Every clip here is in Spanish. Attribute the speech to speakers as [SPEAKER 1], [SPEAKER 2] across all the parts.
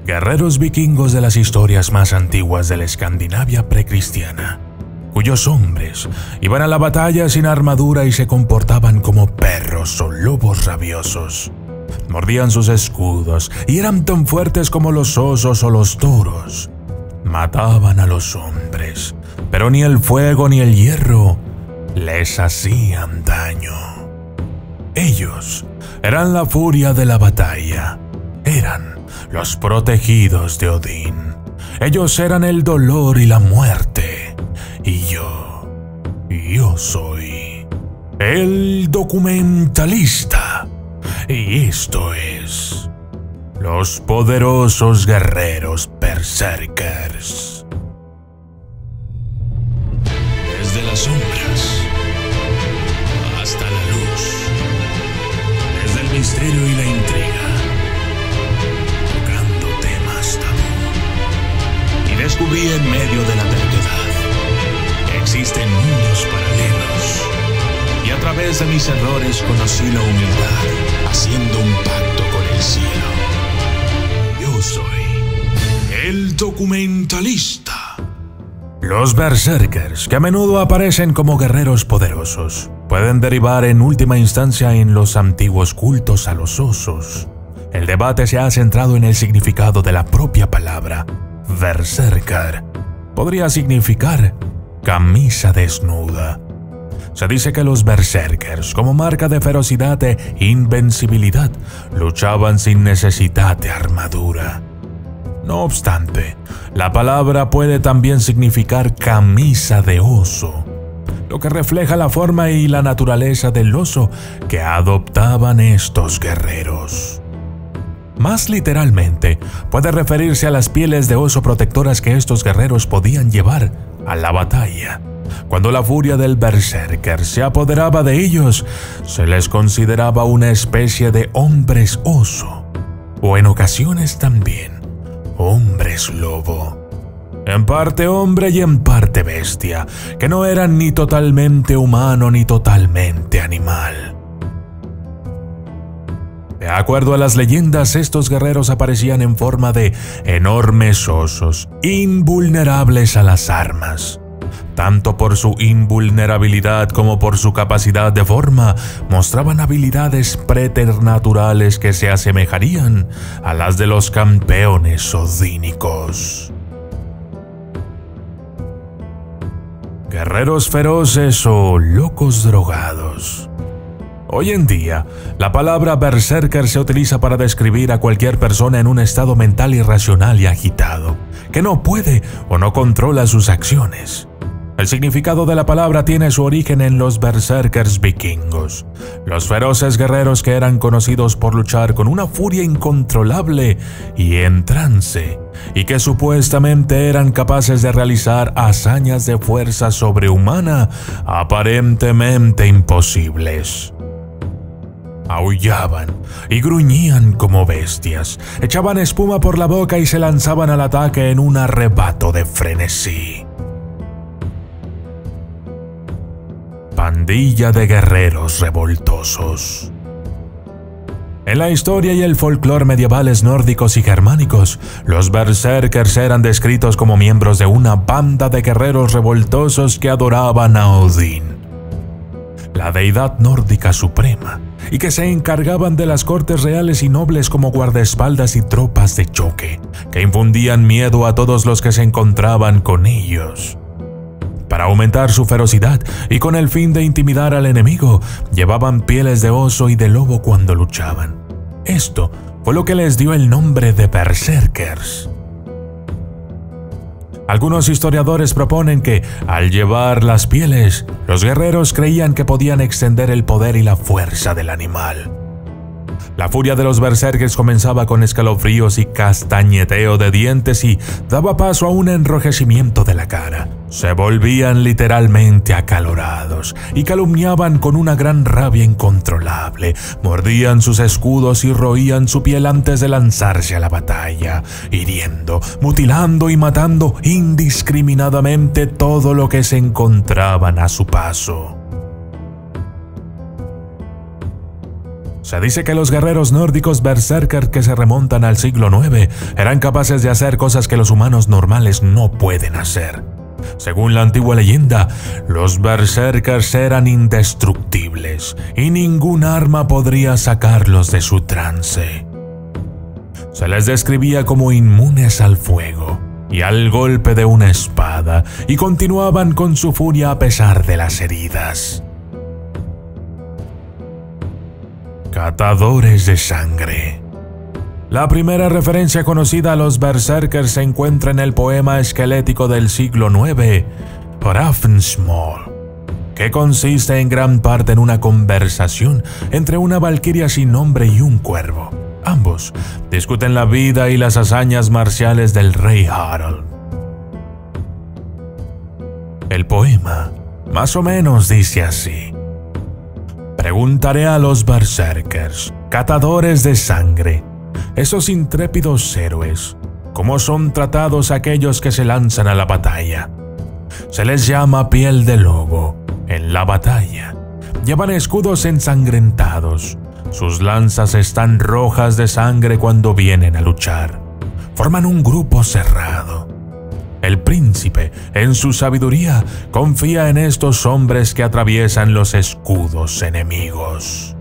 [SPEAKER 1] Guerreros vikingos de las historias más antiguas de la Escandinavia precristiana, cuyos hombres iban a la batalla sin armadura y se comportaban como perros o lobos rabiosos. Mordían sus escudos y eran tan fuertes como los osos o los toros. Mataban a los hombres, pero ni el fuego ni el hierro les hacían daño. Ellos eran la furia de la batalla, eran los protegidos de Odín. Ellos eran el dolor y la muerte. Y yo soy el documentalista. Y esto es los poderosos guerreros berserkers. Desde las sombras hasta la luz, desde el misterio y la intriga, tocando temas tabú. Y descubrí en medio de la terquedad que existen mundos paralelos. Y a través de mis errores conocí la humildad, haciendo un pacto con el cielo. Yo soy el documentalista. Los berserkers, que a menudo aparecen como guerreros poderosos, pueden derivar en última instancia en los antiguos cultos a los osos. El debate se ha centrado en el significado de la propia palabra. Berserker podría significar camisa desnuda. Se dice que los berserkers, como marca de ferocidad e invencibilidad, luchaban sin necesidad de armadura. No obstante, la palabra puede también significar camisa de oso, lo que refleja la forma y la naturaleza del oso que adoptaban estos guerreros. Más literalmente, puede referirse a las pieles de oso protectoras que estos guerreros podían llevar a la batalla. Cuando la furia del berserker se apoderaba de ellos, se les consideraba una especie de hombres oso, o en ocasiones también hombres lobo. En parte hombre y en parte bestia, que no eran ni totalmente humano ni totalmente animal. De acuerdo a las leyendas, estos guerreros aparecían en forma de enormes osos, invulnerables a las armas. Tanto por su invulnerabilidad como por su capacidad de forma, mostraban habilidades preternaturales que se asemejarían a las de los campeones odínicos. Guerreros feroces o locos drogados. Hoy en día, la palabra berserker se utiliza para describir a cualquier persona en un estado mental irracional y agitado, que no puede o no controla sus acciones. El significado de la palabra tiene su origen en los berserkers vikingos, los feroces guerreros que eran conocidos por luchar con una furia incontrolable y en trance, y que supuestamente eran capaces de realizar hazañas de fuerza sobrehumana aparentemente imposibles. Aullaban y gruñían como bestias, echaban espuma por la boca y se lanzaban al ataque en un arrebato de frenesí. Pandilla de guerreros revoltosos. En la historia y el folclore medievales nórdicos y germánicos, los berserkers eran descritos como miembros de una banda de guerreros revoltosos que adoraban a Odín, la deidad nórdica suprema, y que se encargaban de las cortes reales y nobles como guardaespaldas y tropas de choque, que infundían miedo a todos los que se encontraban con ellos. Para aumentar su ferocidad y con el fin de intimidar al enemigo, llevaban pieles de oso y de lobo cuando luchaban. Esto fue lo que les dio el nombre de berserkers. Algunos historiadores proponen que, al llevar las pieles, los guerreros creían que podían extender el poder y la fuerza del animal. La furia de los berserkers comenzaba con escalofríos y castañeteo de dientes y daba paso a un enrojecimiento de la cara. Se volvían literalmente acalorados y calumniaban con una gran rabia incontrolable. Mordían sus escudos y roían su piel antes de lanzarse a la batalla, hiriendo, mutilando y matando indiscriminadamente todo lo que se encontraban a su paso. Se dice que los guerreros nórdicos berserker que se remontan al siglo IX eran capaces de hacer cosas que los humanos normales no pueden hacer. Según la antigua leyenda, los berserkers eran indestructibles y ningún arma podría sacarlos de su trance. Se les describía como inmunes al fuego y al golpe de una espada, y continuaban con su furia a pesar de las heridas. Catadores de sangre. La primera referencia conocida a los berserkers se encuentra en el poema esquelético del siglo IX, Hrafnsmol, que consiste en gran parte en una conversación entre una valquiria sin nombre y un cuervo. Ambos discuten la vida y las hazañas marciales del rey Harald. El poema más o menos dice así: preguntaré a los berserkers, catadores de sangre, esos intrépidos héroes, cómo son tratados aquellos que se lanzan a la batalla. Se les llama piel de lobo en la batalla. Llevan escudos ensangrentados. Sus lanzas están rojas de sangre cuando vienen a luchar. Forman un grupo cerrado. El príncipe, en su sabiduría, confía en estos hombres que atraviesan los escudos enemigos.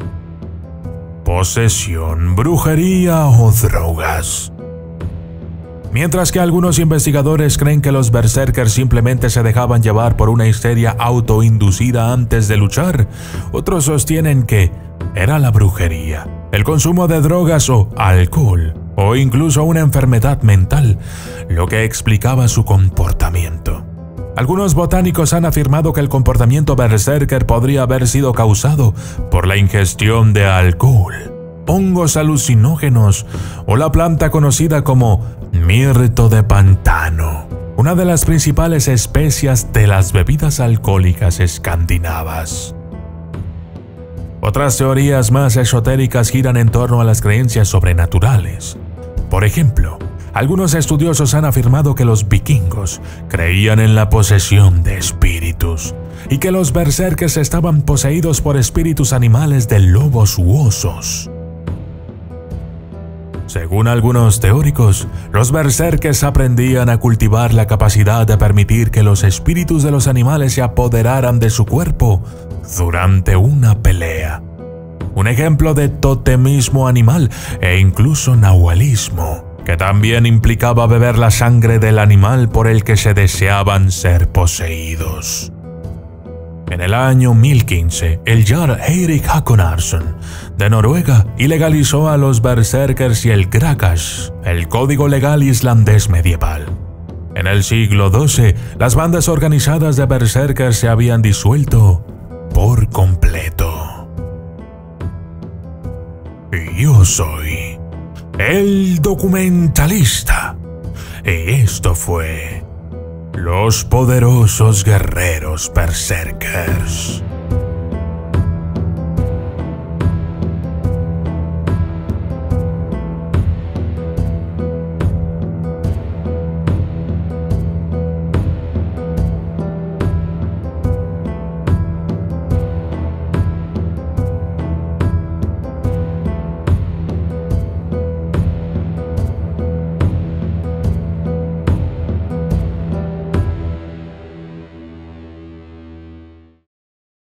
[SPEAKER 1] Posesión, brujería o drogas. Mientras que algunos investigadores creen que los berserkers simplemente se dejaban llevar por una histeria autoinducida antes de luchar, otros sostienen que era la brujería, el consumo de drogas o alcohol, o incluso una enfermedad mental, lo que explicaba su comportamiento. Algunos botánicos han afirmado que el comportamiento berserker podría haber sido causado por la ingestión de alcohol, hongos alucinógenos o la planta conocida como mirto de pantano, una de las principales especias de las bebidas alcohólicas escandinavas. Otras teorías más esotéricas giran en torno a las creencias sobrenaturales. Por ejemplo, algunos estudiosos han afirmado que los vikingos creían en la posesión de espíritus y que los berserkers estaban poseídos por espíritus animales de lobos u osos. Según algunos teóricos, los berserkers aprendían a cultivar la capacidad de permitir que los espíritus de los animales se apoderaran de su cuerpo durante una pelea. Un ejemplo de totemismo animal e incluso nahualismo, que también implicaba beber la sangre del animal por el que se deseaban ser poseídos. En el año 1015, el Jarl Eirik Hakonarsson de Noruega ilegalizó a los berserkers y el Grákas, el código legal islandés medieval. En el siglo XII, las bandas organizadas de berserkers se habían disuelto por completo. Y yo soy el documentalista, y esto fue Los Poderosos Guerreros Berserkers.